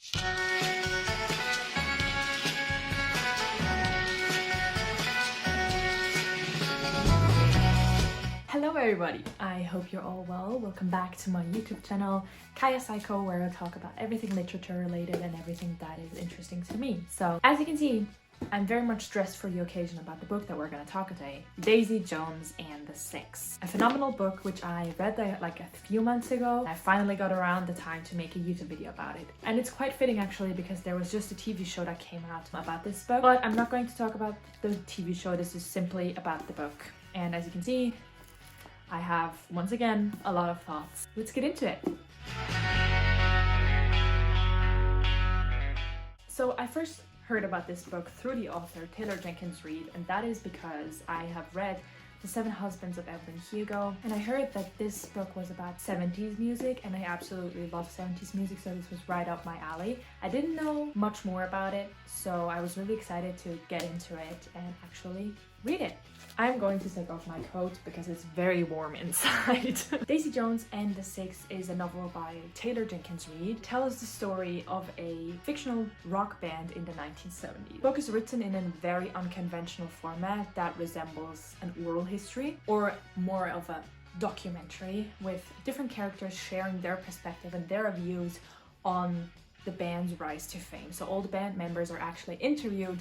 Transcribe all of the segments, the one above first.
Hello everybody, I hope you're all well. Welcome back to my YouTube channel, Kaya Psycho, where I talk about everything literature related and everything that is interesting to me. So, as you can see, I'm very much dressed for the occasion about the book that we're going to talk today, Daisy Jones and the Six. A phenomenal book which I read like a few months ago. I finally got around the time to make a YouTube video about it. And it's quite fitting actually because there was just a TV show that came out about this book. But I'm not going to talk about the TV show, this is simply about the book. And as you can see, I have, once again, a lot of thoughts. Let's get into it. So I first heard about this book through the author Taylor Jenkins Reid, and that is because I have read The Seven Husbands of Evelyn Hugo, and I heard that this book was about 70s music, and I absolutely love 70s music, so this was right up my alley. I didn't know much more about it, so I was really excited to get into it and actually read it. I'm going to take off my coat because it's very warm inside. Daisy Jones and the Six is a novel by Taylor Jenkins Reid. It tells the story of a fictional rock band in the 1970s. The book is written in a very unconventional format that resembles an oral history or more of a documentary with different characters sharing their perspective and their views on the band's rise to fame. So all the band members are actually interviewed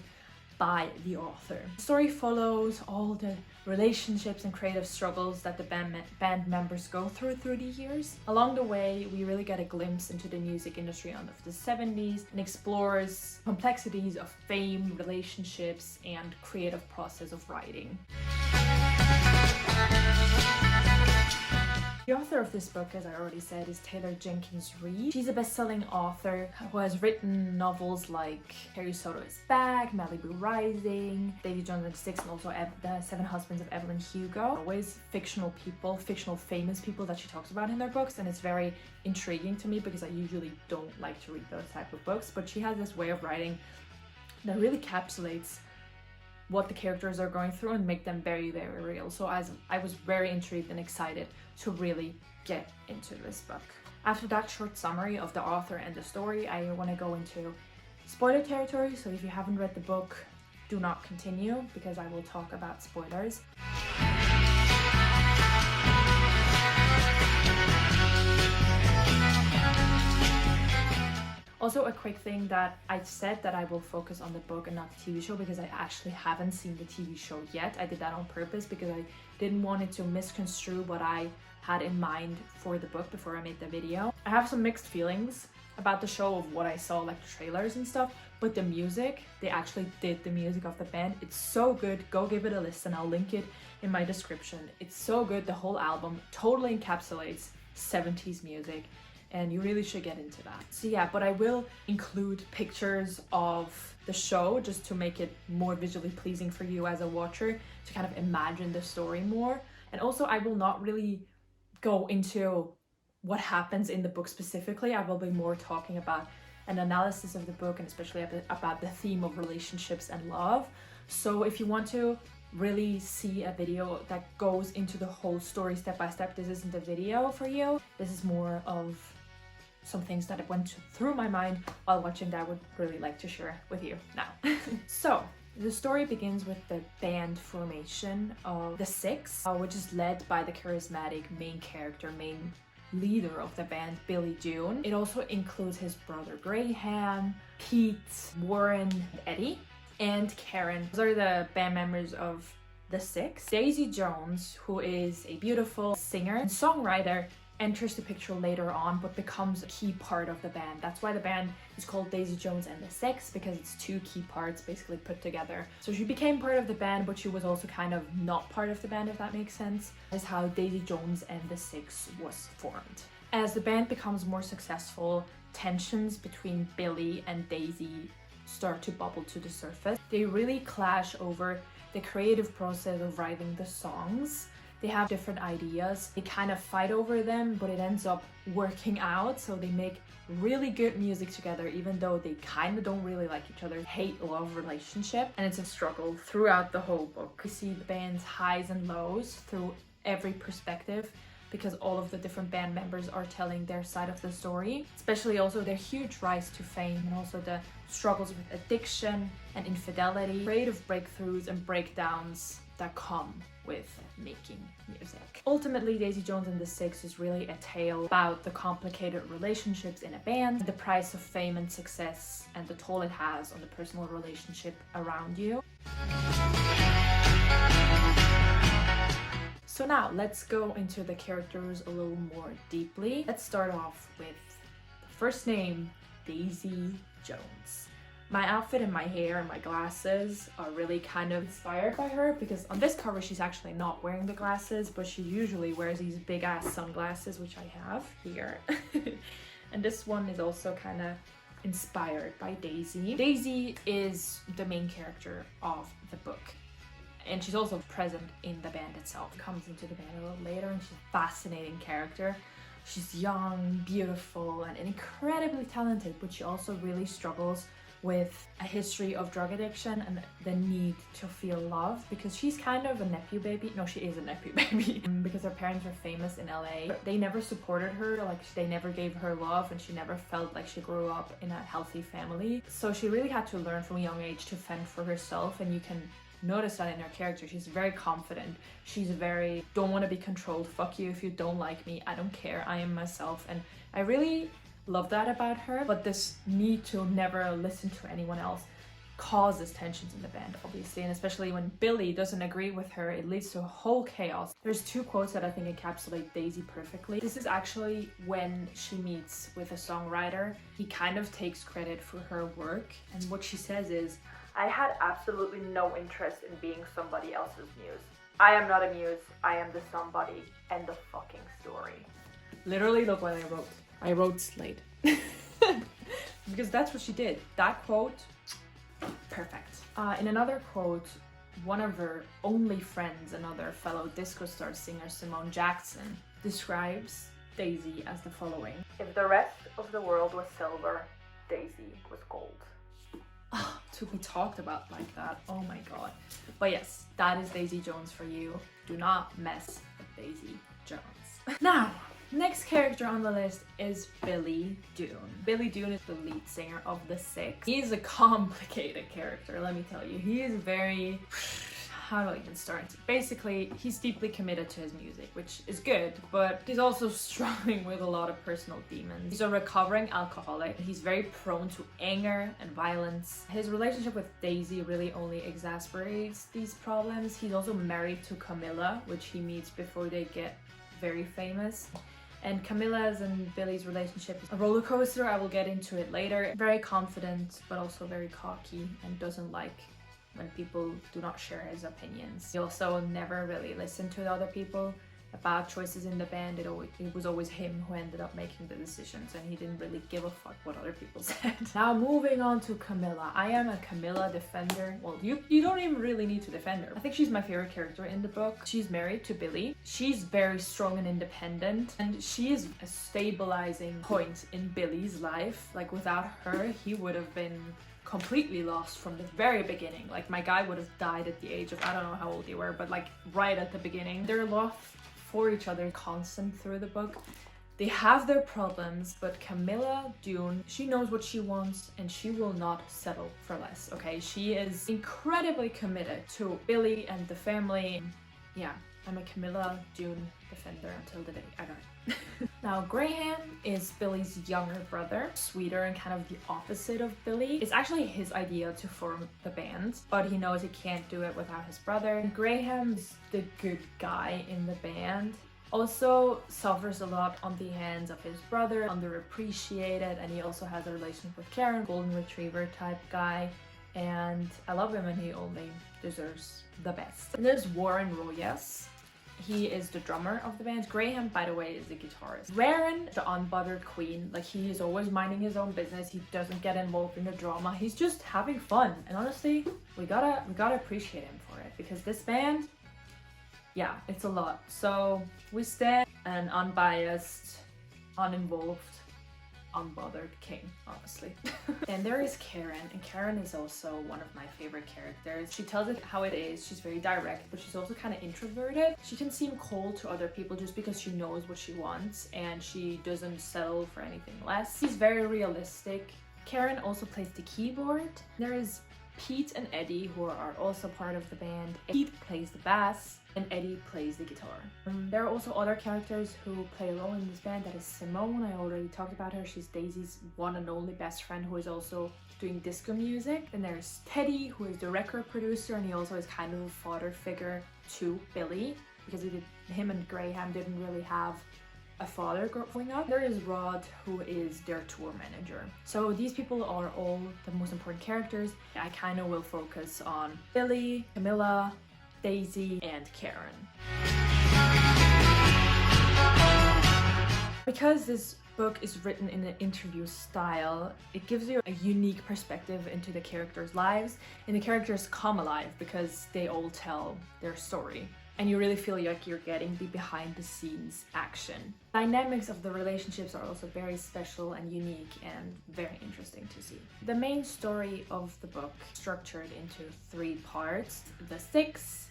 by the author. The story follows all the relationships and creative struggles that the band members go through the years. Along the way, we really get a glimpse into the music industry of the 70s and explores complexities of fame, relationships, and creative process of writing. The author of this book, as I already said, is Taylor Jenkins Reid. She's a best-selling author who has written novels like Harry Soto is Back, Malibu Rising, Daisy Jones and the Six, and also The Seven Husbands of Evelyn Hugo. Always fictional people, fictional famous people that she talks about in their books, and it's very intriguing to me because I usually don't like to read those type of books, but she has this way of writing that really encapsulates what the characters are going through and make them very, very real. So I was very intrigued and excited to really get into this book. After that short summary of the author and the story, I want to go into spoiler territory. So if you haven't read the book, do not continue because I will talk about spoilers. Also, a quick thing that I said that I will focus on the book and not the TV show because I actually haven't seen the TV show yet. I did that on purpose because I didn't want it to misconstrue what I had in mind for the book before I made the video. I have some mixed feelings about the show of what I saw, like the trailers and stuff, but the music, they actually did the music of the band. It's so good. Go give it a listen. I'll link it in my description. It's so good. The whole album totally encapsulates 70s music, and you really should get into that. So yeah, but I will include pictures of the show just to make it more visually pleasing for you as a watcher to kind of imagine the story more. And also I will not really go into what happens in the book specifically. I will be more talking about an analysis of the book and especially about the theme of relationships and love. So if you want to really see a video that goes into the whole story step by step, this isn't a video for you. This is more of some things that went through my mind while watching that I would really like to share with you now. So the story begins with the band formation of the Six, which is led by the charismatic main character, main leader of the band, Billy June. It also includes his brother Graham, Pete, Warren, Eddie, and Karen. Those are the band members of the Six. Daisy Jones, who is a beautiful singer and songwriter, enters the picture later on but becomes a key part of the band. That's why the band is called Daisy Jones and the Six, because it's two key parts basically put together. So she became part of the band, but she was also kind of not part of the band, if that makes sense. That is how Daisy Jones and the Six was formed. As the band becomes more successful, tensions between Billy and Daisy start to bubble to the surface. They really clash over the creative process of writing the songs. They have different ideas. They kind of fight over them, but it ends up working out. So they make really good music together, even though they kind of don't really like each other. Hate-love relationship. And it's a struggle throughout the whole book. We see the band's highs and lows through every perspective because all of the different band members are telling their side of the story, especially also their huge rise to fame and also the struggles with addiction and infidelity, creative breakthroughs and breakdowns that come with making music. Ultimately, Daisy Jones and the Six is really a tale about the complicated relationships in a band, the price of fame and success, and the toll it has on the personal relationship around you. So now let's go into the characters a little more deeply. Let's start off with the first name, Daisy Jones. My outfit and my hair and my glasses are really kind of inspired by her, because on this cover she's actually not wearing the glasses, but she usually wears these big ass sunglasses, which I have here. And this one is also kind of inspired by Daisy. Daisy is the main character of the book, and she's also present in the band itself. Comes into the band a little later, and she's a fascinating character. She's young, beautiful, and incredibly talented, but she also really struggles with a history of drug addiction and the need to feel love, because she's kind of a nepo baby. No, she is a nepo baby because her parents were famous in LA. They never supported her, like they never gave her love, and she never felt like she grew up in a healthy family. So she really had to learn from a young age to fend for herself, and you can notice that in her character. She's very confident. She's very, don't want to be controlled. Fuck you if you don't like me. I don't care. I am myself. And I really love that about her. But this need to never listen to anyone else causes tensions in the band, obviously, and especially when Billy doesn't agree with her, it leads to a whole chaos. There's two quotes that I think encapsulate Daisy perfectly. This is actually when she meets with a songwriter. He kind of takes credit for her work, and what she says is, "I had absolutely no interest in being somebody else's muse. I am not a muse, I am the somebody, end of fucking story." Literally, look what I wrote. I wrote Slade. Because that's what she did. That quote, perfect. In another quote, one of her only friends, another fellow disco star singer, Simone Jackson, describes Daisy as the following: "If the rest of the world was silver, Daisy was gold." To be talked about like that, oh my god. But yes, that is Daisy Jones for you. Do not mess with Daisy Jones. Now, next character on the list is Billy Dune. Billy Dune is the lead singer of the Six. He is a complicated character, let me tell you. He is very... how do I even start? Basically, he's deeply committed to his music, which is good, but he's also struggling with a lot of personal demons. He's a recovering alcoholic. He's very prone to anger and violence. His relationship with Daisy really only exacerbates these problems. He's also married to Camilla, which he meets before they get very famous. And Camilla's and Billy's relationship is a roller coaster. I will get into it later. Very confident, but also very cocky, and doesn't like when people do not share his opinions. He also never really listened to the other people about choices in the band. It was always him who ended up making the decisions, and he didn't really give a fuck what other people said. Now moving on to Camilla. I am a Camilla defender. Well, you don't even really need to defend her. I think she's my favorite character in the book. She's married to Billy. She's very strong and independent, and she is a stabilizing point in Billy's life. Like, without her, he would have been completely lost from the very beginning. Like, my guy would have died at the age of, I don't know how old you were, but like right at the beginning. Their love for each other constant through the book. They have their problems, but Camilla Dune, she knows what she wants and she will not settle for less, okay? She is incredibly committed to Billy and the family. Yeah, I'm a Camilla Dune defender until the day I die. Now, Graham is Billy's younger brother, sweeter and kind of the opposite of Billy. It's actually his idea to form the band, but he knows he can't do it without his brother. And Graham's the good guy in the band. Also suffers a lot on the hands of his brother, underappreciated, and he also has a relationship with Karen, golden retriever type guy. And I love him, and he only deserves the best. And there's Warren Royas. He is the drummer of the band. Graham, by the way, is the guitarist. Warren, the unbothered queen. Like, he is always minding his own business. He doesn't get involved in the drama. He's just having fun. And honestly, we gotta appreciate him for it, because this band, yeah, it's a lot. So we stand an unbiased, uninvolved, unbothered king, honestly. And there is Karen, and Karen is also one of my favorite characters. She tells it how it is. She's very direct, but she's also kind of introverted. She can seem cold to other people just because she knows what she wants and she doesn't settle for anything less. She's very realistic. Karen also plays the keyboard. There is Pete and Eddie, who are also part of the band. Pete plays the bass and Eddie plays the guitar. There are also other characters who play a role in this band. That is Simone. I already talked about her. She's Daisy's one and only best friend who is also doing disco music. Then there's Teddy, who is the record producer, and he also is kind of a father figure to Billy, because him and Graham didn't really have a father growing up. There is Rod, who is their tour manager. So these people are all the most important characters. I kind of will focus on Billy, Camilla, Daisy, and Karen. Because this book is written in an interview style, it gives you a unique perspective into the characters' lives, and the characters come alive because they all tell their story. And you really feel like you're getting the behind the scenes action. Dynamics of the relationships are also very special and unique and very interesting to see. The main story of the book is structured into 3 parts: the Six,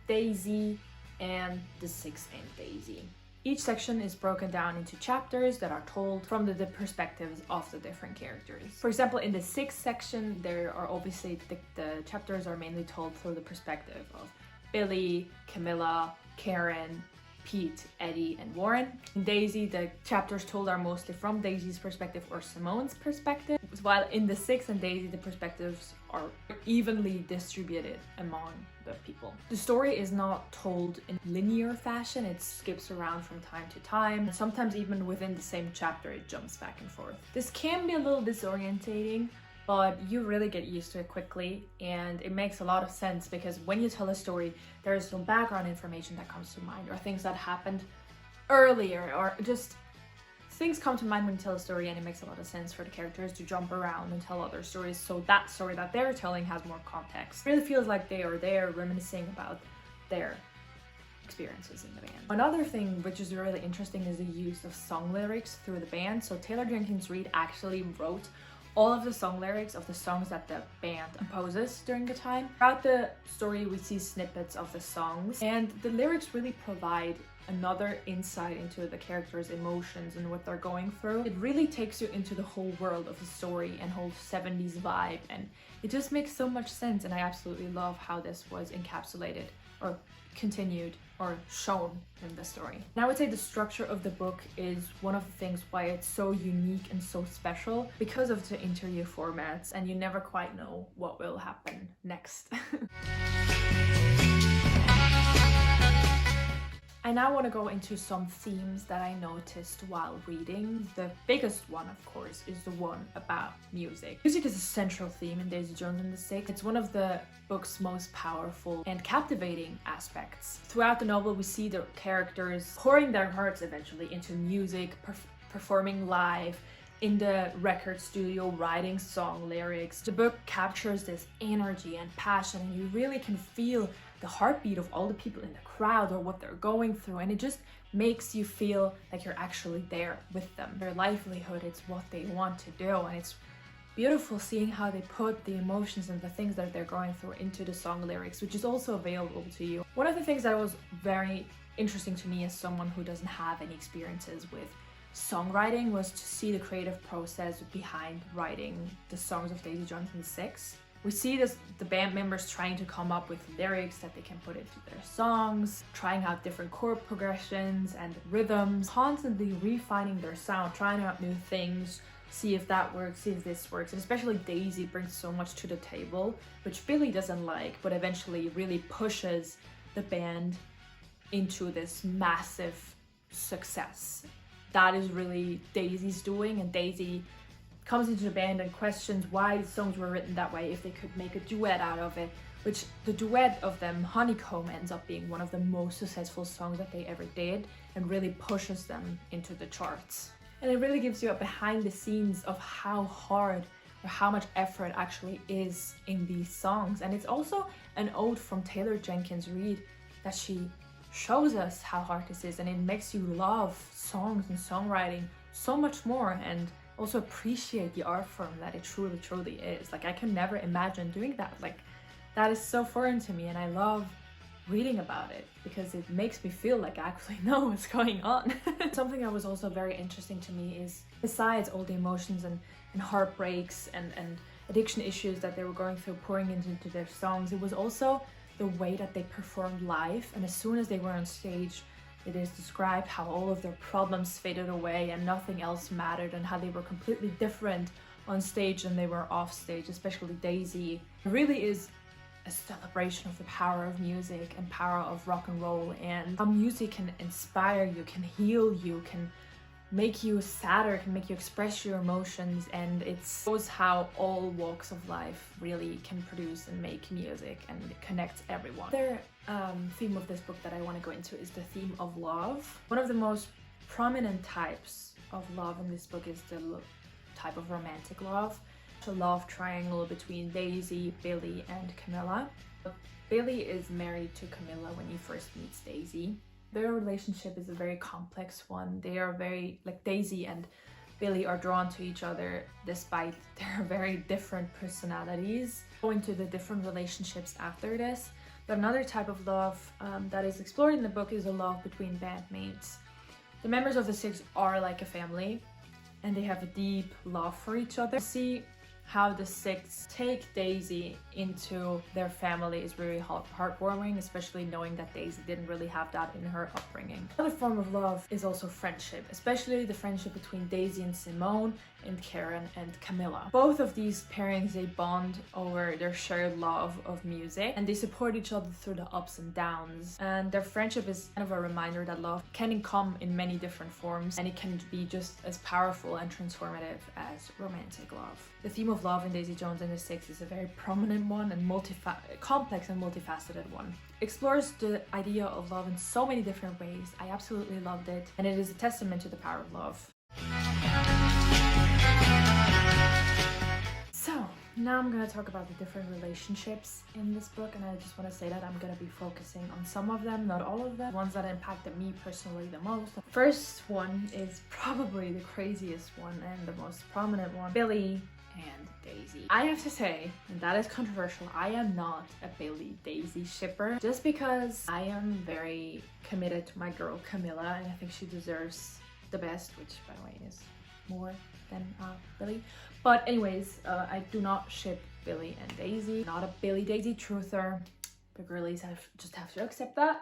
Daisy, and the Six and Daisy. Each section is broken down into chapters that are told from the perspectives of the different characters. For example, in the Six section, there are obviously the chapters are mainly told through the perspective of Billy, Camilla, Karen, Pete, Eddie, and Warren. In Daisy, the chapters told are mostly from Daisy's perspective or Simone's perspective, while in the Six and Daisy, the perspectives are evenly distributed among the people. The story is not told in linear fashion. It skips around from time to time, and sometimes even within the same chapter it jumps back and forth. This can be a little disorientating, but you really get used to it quickly, and it makes a lot of sense because when you tell a story, there is some background information that comes to mind, or things that happened earlier, or just things come to mind when you tell a story, and it makes a lot of sense for the characters to jump around and tell other stories, so that story that they're telling has more context. It really feels like they are there reminiscing about their experiences in the band. Another thing which is really interesting is the use of song lyrics through the band. So Taylor Jenkins Reid actually wrote all of the song lyrics of the songs that the band composes during the time. Throughout the story, we see snippets of the songs, and the lyrics really provide another insight into the characters' emotions and what they're going through. It really takes you into the whole world of the story and whole 70s vibe, and it just makes so much sense, and I absolutely love how this was encapsulated or continued or shown in the story. And I would say the structure of the book is one of the things why it's so unique and so special, because of the interview formats, and you never quite know what will happen next. I now want to go into some themes that I noticed while reading. The biggest one, of course, is the one about music. Music is a central theme in Daisy Jones and the Six. It's one of the book's most powerful and captivating aspects. Throughout the novel, we see the characters pouring their hearts eventually into music, performing live in the record studio, writing song lyrics. The book captures this energy and passion, and you really can feel the heartbeat of all the people in the crowd or what they're going through, and it just makes you feel like you're actually there with them. Their livelihood, it's what they want to do, and it's beautiful seeing how they put the emotions and the things that they're going through into the song lyrics, which is also available to you. One of the things that was very interesting to me as someone who doesn't have any experiences with songwriting was to see the creative process behind writing the songs of Daisy Jones and the Six. We see the band members trying to come up with lyrics that they can put into their songs, trying out different chord progressions and rhythms, constantly refining their sound, trying out new things, see if that works, see if this works. And especially Daisy brings so much to the table, which Billy doesn't like, but eventually really pushes the band into this massive success. That is really Daisy's doing, and Daisy comes into the band and questions why the songs were written that way, if they could make a duet out of it, which the duet of them, Honeycomb, ends up being one of the most successful songs that they ever did and really pushes them into the charts. And it really gives you a behind the scenes of how hard or how much effort actually is in these songs. And it's also an ode from Taylor Jenkins Reid that she shows us how hard this is, and it makes you love songs and songwriting so much more. And also appreciate the art form that it truly is. Like, I can never imagine doing that. Like, that is so foreign to me, and I love reading about it because it makes me feel like I actually know what's going on. Something that was also very interesting to me is, besides all the emotions and heartbreaks and addiction issues that they were going through, pouring into their songs, it was also the way that they performed live. And as soon as they were on stage, it is described how all of their problems faded away and nothing else mattered, and how they were completely different on stage than they were off stage, especially Daisy. It really is a celebration of the power of music and power of rock and roll, and how music can inspire you, can heal you, can make you sadder, can make you express your emotions, and it shows how all walks of life really can produce and make music, and it connects everyone. The theme of this book that I want to go into is the theme of love. One of the most prominent types of love in this book is the type of romantic love. A love triangle between Daisy, Billy, and Camilla. Billy is married to Camilla when he first meets Daisy. Their relationship is a very complex one. They are very, like, Daisy and Billy are drawn to each other despite their very different personalities. Go into the different relationships after this. But another type of love that is explored in the book is a love between bandmates. The members of the Six are like a family, and they have a deep love for each other. See how the Six take Daisy into their family is really heartwarming, especially knowing that Daisy didn't really have that in her upbringing. Another form of love is also friendship, especially the friendship between Daisy and Simone, and Karen and Camilla. Both of these pairings, they bond over their shared love of music, and they support each other through the ups and downs. And their friendship is kind of a reminder that love can come in many different forms, and it can be just as powerful and transformative as romantic love. The theme of love in Daisy Jones and the Six is a very prominent one and complex and multifaceted one. Explores the idea of love in so many different ways. I absolutely loved it, and it is a testament to the power of love. So now I'm going to talk about the different relationships in this book, and I just want to say that I'm going to be focusing on some of them, not all of them, ones that impacted me personally the most. The first one is probably the craziest one and the most prominent one, Billy and Daisy. I have to say, and that is controversial, I am not a Billy-Daisy shipper, just because I am very committed to my girl Camilla, and I think she deserves the best, which by the way is more than Billy. But anyways, I do not ship Billy and Daisy. Not a Billy-Daisy truther. The girlies just have to accept that.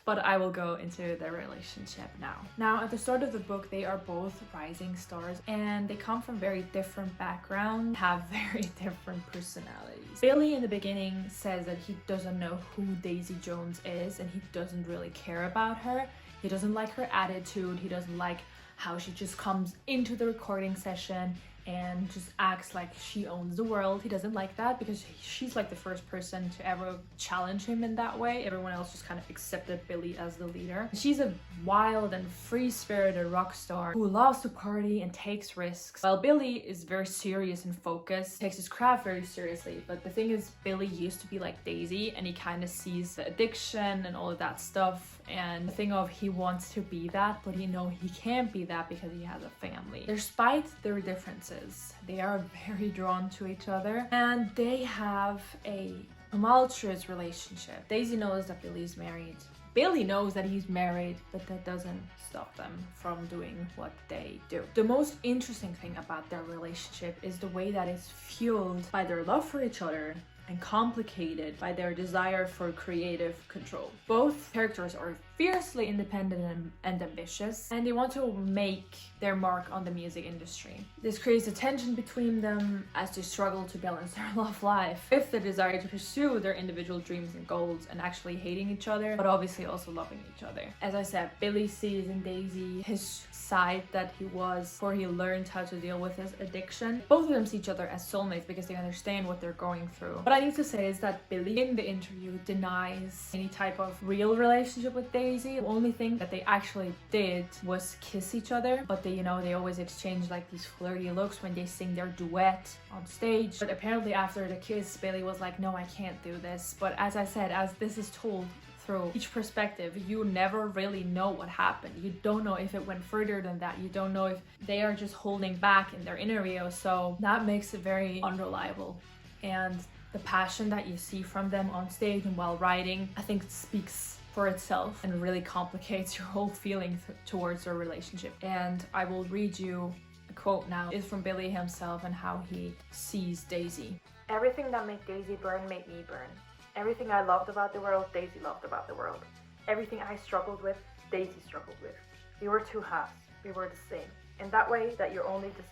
But I will go into their relationship now. Now, at the start of the book, they are both rising stars, and they come from very different backgrounds, have very different personalities. Billy in the beginning says that he doesn't know who Daisy Jones is, and he doesn't really care about her. He doesn't like her attitude. He doesn't like how she just comes into the recording session and just acts like she owns the world. He doesn't like that because she's like the first person to ever challenge him in that way. Everyone else just kind of accepted Billy as the leader. She's a wild and free-spirited rock star who loves to party and takes risks, while Billy is very serious and focused, takes his craft very seriously. But the thing is, Billy used to be like Daisy, and he kind of sees the addiction and all of that stuff, and the thing of he wants to be that, but he can't be that because he has a family. Despite their differences, they are very drawn to each other, and they have a tumultuous relationship. Daisy knows that Billy's married. Billy knows that he's married, but that doesn't stop them from doing what they do. The most interesting thing about their relationship is the way that it's fueled by their love for each other and complicated by their desire for creative control. Both characters are fiercely independent and ambitious, and they want to make their mark on the music industry. This creates a tension between them as they struggle to balance their love life with the desire to pursue their individual dreams and goals, and actually hating each other, but obviously also loving each other. As I said, Billy sees in Daisy his side that he was before he learned how to deal with his addiction. Both of them see each other as soulmates because they understand what they're going through. What I need to say is that Billy in the interview denies any type of real relationship with Daisy. The only thing that they actually did was kiss each other, but they always exchange like these flirty looks when they sing their duet on stage. But apparently after the kiss, Billy was like, no, I can't do this. But as I said, as this is told through each perspective, you never really know what happened. You don't know if it went further than that. You don't know if they are just holding back in their interview. So that makes it very unreliable. And the passion that you see from them on stage and while writing, I think speaks for itself and really complicates your whole feeling towards their relationship. And I will read you a quote now. It's from Billy himself and how he sees Daisy. Everything that made Daisy burn made me burn. Everything I loved about the world, Daisy loved about the world. Everything I struggled with, Daisy struggled with. We were two halves. We were the same. In that way that you're only the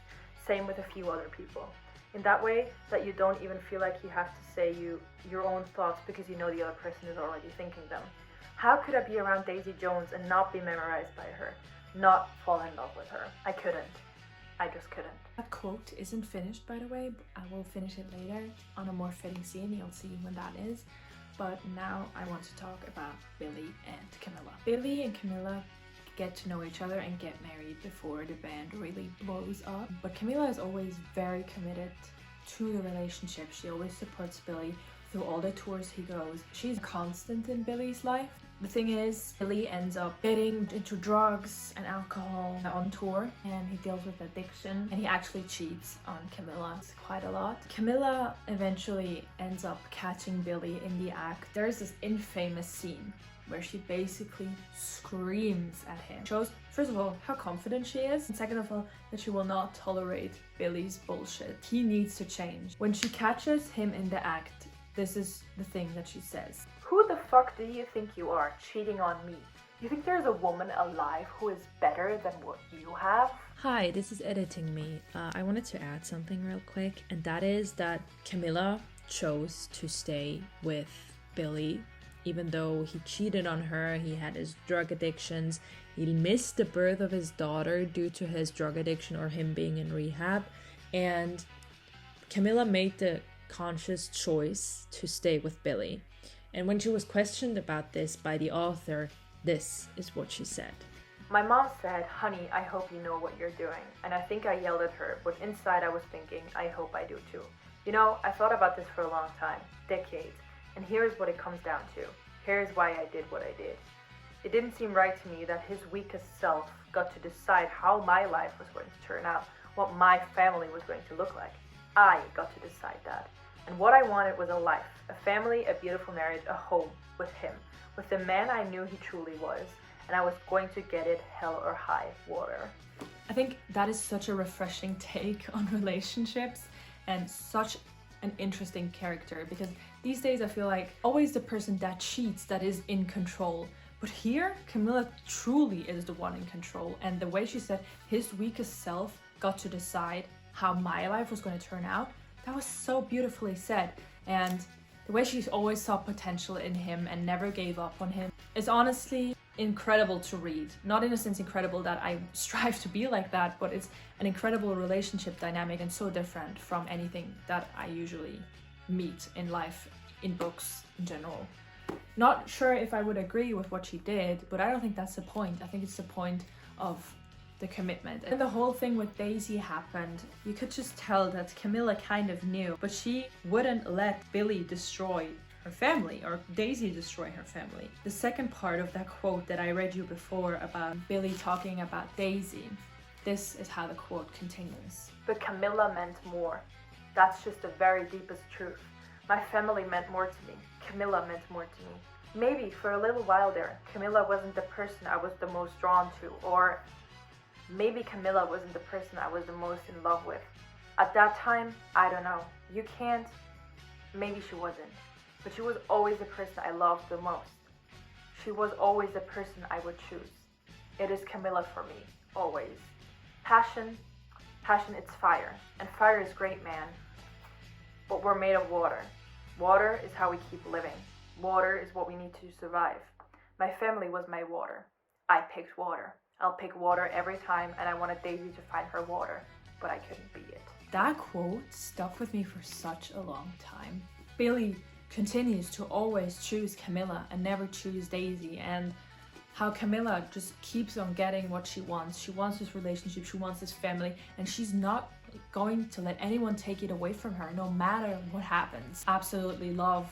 same with a few other people. In that way that you don't even feel like you have to say your own thoughts because you know the other person is already thinking them. How could I be around Daisy Jones and not be memorized by her? Not fall in love with her? I couldn't. I just couldn't. That quote isn't finished, by the way. I will finish it later on a more fitting scene. You'll see when that is. But now I want to talk about Billy and Camilla. Billy and Camilla get to know each other and get married before the band really blows up. But Camilla is always very committed to the relationship. She always supports Billy through all the tours he goes. She's a constant in Billy's life. The thing is, Billy ends up getting into drugs and alcohol on tour, and he deals with addiction, and he actually cheats on Camilla quite a lot. Camilla eventually ends up catching Billy in the act. There's this infamous scene where she basically screams at him. Shows, first of all, how confident she is, and second of all, that she will not tolerate Billy's bullshit. He needs to change. When she catches him in the act, this is the thing that she says. Who the fuck do you think you are, cheating on me? You think there's a woman alive who is better than what you have? Hi, this is Editing Me. I wanted to add something real quick, and that is that Camilla chose to stay with Billy. Even though he cheated on her, he had his drug addictions, he missed the birth of his daughter due to his drug addiction or him being in rehab, and Camilla made the conscious choice to stay with Billy. And when she was questioned about this by the author, this is what she said. My mom said, honey, I hope you know what you're doing. And I think I yelled at her, but inside I was thinking, I hope I do too. You know, I thought about this for a long time, decades. And here's what it comes down to. Here's why I did what I did. It didn't seem right to me that his weakest self got to decide how my life was going to turn out, what my family was going to look like. I got to decide that. And what I wanted was a life, a family, a beautiful marriage, a home with him, with the man I knew he truly was. And I was going to get it hell or high water. I think that is such a refreshing take on relationships and such an interesting character, because these days I feel like always the person that cheats that is in control. But here, Camilla truly is the one in control. And the way she said his weakest self got to decide how my life was going to turn out, that was so beautifully said. And the way she always saw potential in him and never gave up on him is honestly incredible to read. Not in a sense incredible that I strive to be like that, but it's an incredible relationship dynamic and so different from anything that I usually meet in life, in books in general. Not sure if I would agree with what she did, but I don't think that's the point. I think it's the point of the commitment. And the whole thing with Daisy happened, you could just tell that Camilla kind of knew, but she wouldn't let Billy destroy her family or Daisy destroy her family. The second part of that quote that I read you before about Billy talking about Daisy, this is how the quote continues. But Camilla meant more. That's just the very deepest truth. My family meant more to me. Camilla meant more to me. Maybe for a little while there, Camilla wasn't the person I was the most drawn to, or maybe Camilla wasn't the person I was the most in love with. At that time, I don't know. You can't. Maybe she wasn't. But she was always the person I loved the most. She was always the person I would choose. It is Camilla for me, always. Passion, it's fire. And fire is great, man. But we're made of water. Water is how we keep living. Water is what we need to survive. My family was my water. I picked water. I'll pick water every time, and I wanted Daisy to find her water, but I couldn't be it. That quote stuck with me for such a long time. Billy continues to always choose Camilla and never choose Daisy, and how Camilla just keeps on getting what she wants. She wants this relationship, she wants this family, and she's not going to let anyone take it away from her, no matter what happens. Absolutely love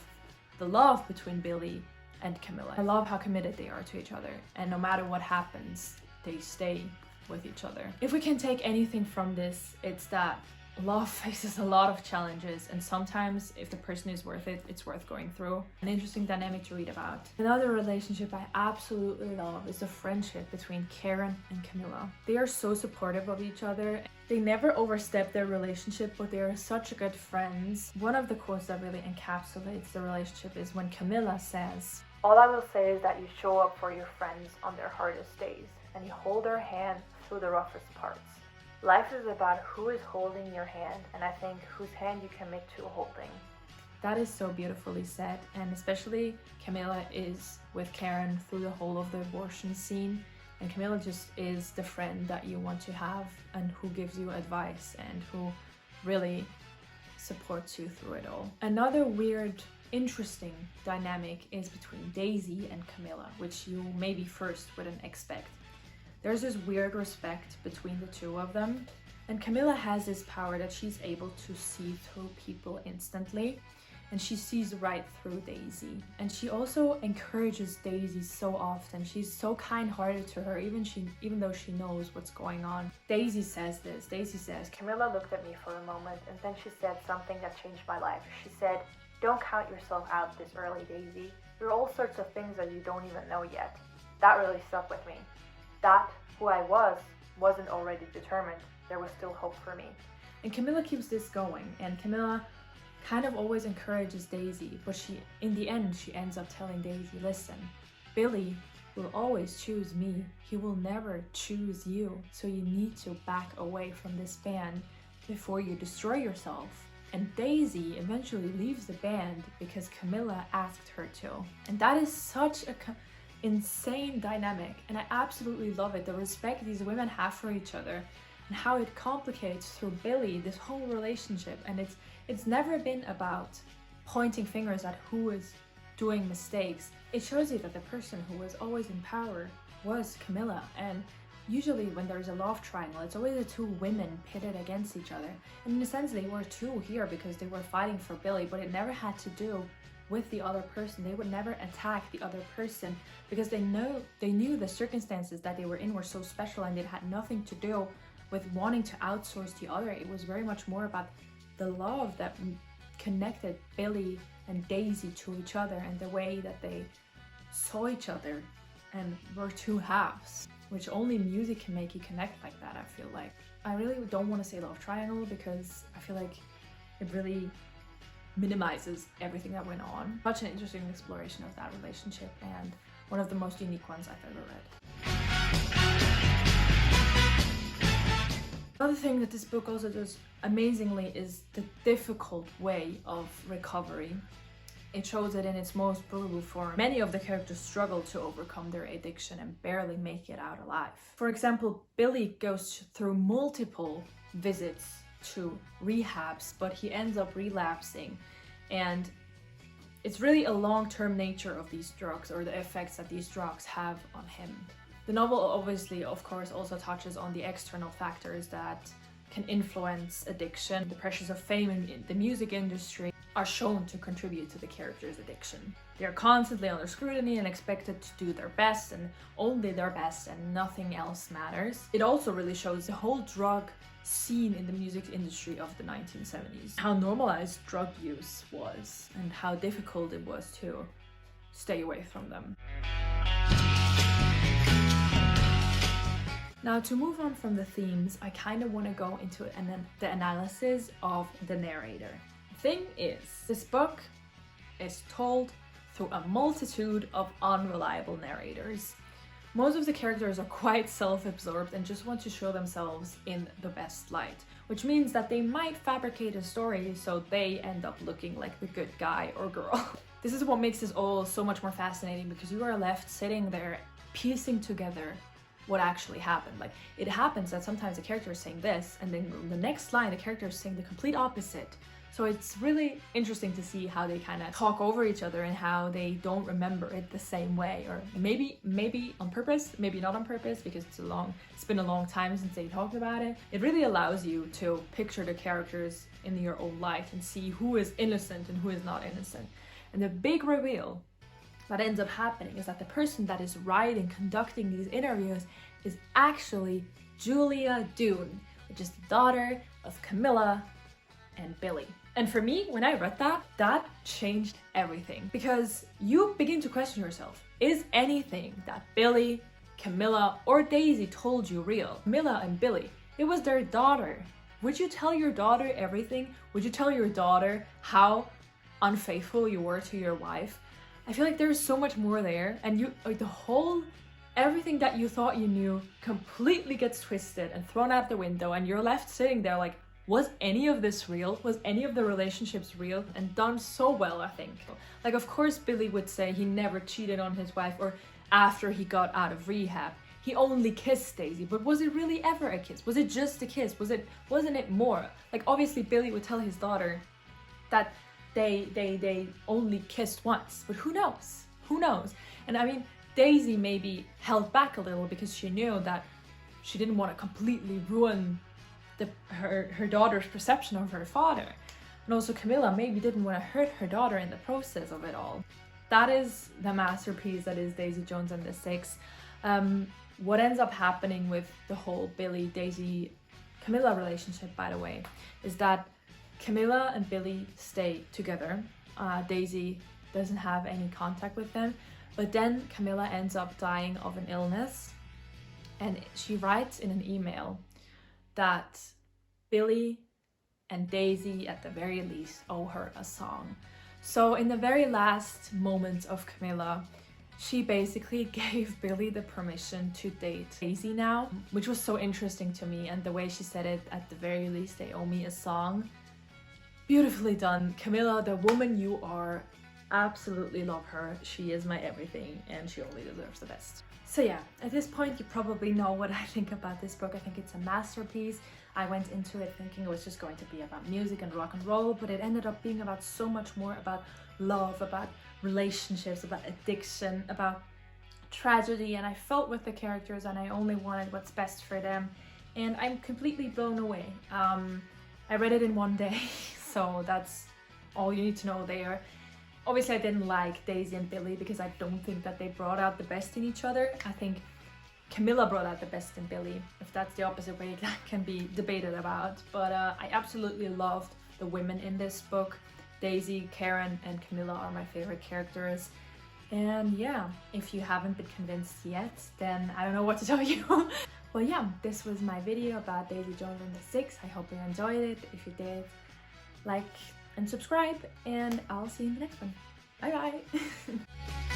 the love between Billy and Camilla. I love how committed they are to each other, and no matter what happens, they stay with each other. If we can take anything from this, it's that love faces a lot of challenges, and sometimes if the person is worth it, it's worth going through. An interesting dynamic to read about. Another relationship I absolutely love is the friendship between Karen and Camilla. They are so supportive of each other. They never overstep their relationship, but they are such good friends. One of the quotes that really encapsulates the relationship is when Camilla says, "All I will say is that you show up for your friends on their hardest days, and you hold their hand through the roughest parts. Life is about who is holding your hand, and I think whose hand you commit to holding." That is so beautifully said, and especially Camilla is with Karen through the whole of the abortion scene, and Camilla just is the friend that you want to have and who gives you advice and who really supports you through it all. Another weird, interesting dynamic is between Daisy and Camilla, which you maybe first wouldn't expect. There's this weird respect between the two of them, and Camilla has this power that she's able to see through people instantly, and she sees right through Daisy. And she also encourages Daisy so often. She's so kind-hearted to her, even though she knows what's going on. Daisy says this. Daisy says, Camilla looked at me for a moment, and then she said something that changed my life. She said, "Don't count yourself out this early, Daisy. There are all sorts of things that you don't even know yet." That really stuck with me. That who I wasn't already determined. There was still hope for me. And Camilla keeps this going, and Camilla kind of always encourages Daisy, but in the end she ends up telling Daisy, "Listen, Billy will always choose me. He will never choose you. So you need to back away from this band before you destroy yourself." And Daisy eventually leaves the band because Camilla asked her to. And that is such a insane dynamic, and I absolutely love it. The respect these women have for each other and how it complicates through Billy this whole relationship. And it's never been about pointing fingers at who is doing mistakes. It shows you that the person who was always in power was Camilla, and usually when there's a love triangle, it's always the two women pitted against each other. And in a sense they were two here because they were fighting for Billy, but it never had to do with the other person. They would never attack the other person because they knew the circumstances that they were in were so special, and it had nothing to do with wanting to outsource the other. It was very much more about the love that connected Billy and Daisy to each other, and the way that they saw each other and were two halves, which only music can make you connect like that, I feel like. I really don't want to say love triangle because I feel like it really minimizes everything that went on. Such an interesting exploration of that relationship, and one of the most unique ones I've ever read. Another thing that this book also does amazingly is the difficult way of recovery. It shows it in its most brutal form. Many of the characters struggle to overcome their addiction and barely make it out alive. For example, Billy goes through multiple visits to rehabs, but he ends up relapsing, and it's really a long-term nature of these drugs, or the effects that these drugs have on him. The novel obviously, of course, also touches on the external factors that can influence addiction. The pressures of fame in the music industry are shown to contribute to the character's addiction. They are constantly under scrutiny and expected to do their best, and only their best, and nothing else matters. It also really shows the whole drug scene in the music industry of the 1970s. How normalized drug use was, and how difficult it was to stay away from them. Now, to move on from the themes, I kind of want to go into the analysis of the narrator. The thing is, this book is told through a multitude of unreliable narrators. Most of the characters are quite self-absorbed and just want to show themselves in the best light, which means that they might fabricate a story so they end up looking like the good guy or girl. This is what makes this all so much more fascinating, because you are left sitting there piecing together what actually happened. Like, it happens that sometimes the character is saying this, and then the next line the character is saying the complete opposite. So it's really interesting to see how they kind of talk over each other and how they don't remember it the same way, or maybe on purpose, maybe not on purpose, because it's been a long time since they talked about it. It really allows you to picture the characters in your own light and see who is innocent and who is not innocent. And the big reveal what ends up happening is that the person that is writing, conducting these interviews is actually Julia Dune, which is the daughter of Camilla and Billy. And for me, when I read that, that changed everything. Because you begin to question yourself, is anything that Billy, Camilla, or Daisy told you real? Camilla and Billy, it was their daughter. Would you tell your daughter everything? Would you tell your daughter how unfaithful you were to your wife? I feel like there's so much more there, and you, like, everything that you thought you knew completely gets twisted and thrown out the window, and you're left sitting there like, was any of this real? Was any of the relationships real? And done so well, I think. Like, of course, Billy would say he never cheated on his wife, or after he got out of rehab, he only kissed Daisy. But was it really ever a kiss? Was it just a kiss? Wasn't it more? Like, obviously, Billy would tell his daughter that they only kissed once, but who knows? Who knows? And I mean, Daisy maybe held back a little because she knew that she didn't want to completely ruin her daughter's perception of her father. And also Camilla maybe didn't want to hurt her daughter in the process of it all. That is the masterpiece that is Daisy Jones and the Six. What ends up happening with the whole Billy, Daisy, Camilla relationship, by the way, is that Camilla and Billy stay together. Daisy doesn't have any contact with them, but then Camilla ends up dying of an illness, and she writes in an email that Billy and Daisy, at the very least, owe her a song. So in the very last moments of Camilla, she basically gave Billy the permission to date Daisy now, which was so interesting to me. And the way she said it, at the very least, they owe me a song. Beautifully done. Camilla, the woman you are, absolutely love her. She is my everything, and she only deserves the best. So yeah, at this point you probably know what I think about this book. I think it's a masterpiece. I went into it thinking it was just going to be about music and rock and roll, but it ended up being about so much more, about love, about relationships, about addiction, about tragedy, and I felt with the characters and I only wanted what's best for them, and I'm completely blown away. I read it in one day, so that's all you need to know there. Obviously I didn't like Daisy and Billy because I don't think that they brought out the best in each other. I think Camilla brought out the best in Billy. If that's the opposite way, that can be debated about. But I absolutely loved the women in this book. Daisy, Karen, and Camilla are my favorite characters. And yeah, if you haven't been convinced yet, then I don't know what to tell you. Well, yeah, this was my video about Daisy Jones and the Six. I hope you enjoyed it. If you did, like and subscribe, and I'll see you in the next one. Bye bye.